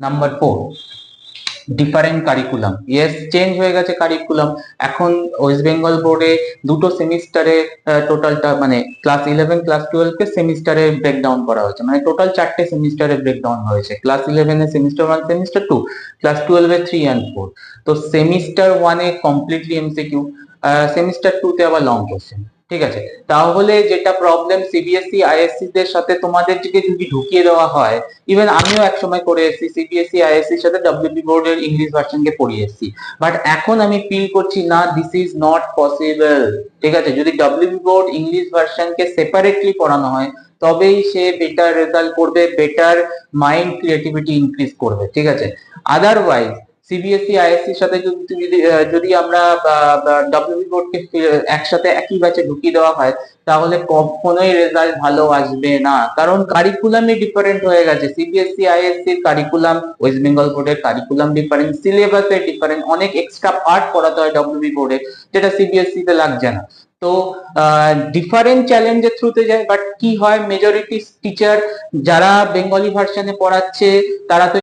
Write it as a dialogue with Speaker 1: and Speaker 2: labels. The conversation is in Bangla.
Speaker 1: Number 4, different curriculum. Yes, change হয়ে গেছে কারিকুলাম। এখন ওয়েস্ট বেঙ্গল বোর্ডে দুটো সেমিস্টারে টোটালটা মানে ক্লাস 11 ক্লাস 12 কে সেমিস্টারে ব্রেকডাউন করা হয়েছে, মানে টোটাল 4টে সেমিস্টারে ব্রেকডাউন হয়েছে। Class 11 A semester 1 semester 2, class 12 A 3 and 4। তো সেমিস্টার 1 এ কমপ্লিটলি এমসিকিউ, সেমিস্টার 2 তে আবার লং কোশ্চেন। ঠিক আছে, তাহলে যেটা প্রবলেম সিবিএসই আইএসসি দের সাথে তোমাদের যদি ঢুকিয়ে দেওয়া হয়, ইভেন আমিও একসময় করে এসেছি সিবিএসই আইএসসি এর সাথে ডব্লিউবি বোর্ডের ইংলিশ ভার্সনকে পড়িয়ে এসেছি, বাট এখন আমি ফিল করছি না দিস ইজ নট পসিবল। ঠিক আছে, যদি ডব্লিউবি বোর্ড ইংলিশ ভার্সনকে সেপারেটলি পড়ানো হয় তবেই সে বেটার রেজাল্ট করবে, বেটার মাইন্ড ক্রিয়েটিভিটি ইনক্রিজ করবে। ঠিক আছে, আদারওয়াইজ সিবিএসই আইএসসি এর সাথে যদি আমরা ডব্লিউবি বোর্ডকে একসাথে একই ব্যাচে ঢুকিয়ে দেওয়া হয় তাহলে কখনোই রেজাল্ট ভালো আসবে না, কারণ কারিকুলামই ডিফারেন্ট হয়ে গেছে। সিবিএসই আইএসসি এর কারিকুলাম, ওয়েস্ট বেঙ্গল বোর্ডের কারিকুলাম ডিফারেন্ট, সিলেবাসে ডিফারেন্ট, অনেক এক্সট্রা পার্ট পড়াতে হয় ডব্লিউবি বোর্ডে, যেটা সিবিএসই তে লাগছে না। তো ডিফারেন্ট চ্যালেঞ্জের থ্রুতে যায়, বাট কি হয়, মেজরিটি টিচার যারা বেঙ্গলি ভার্সনে পড়াচ্ছে তারা তো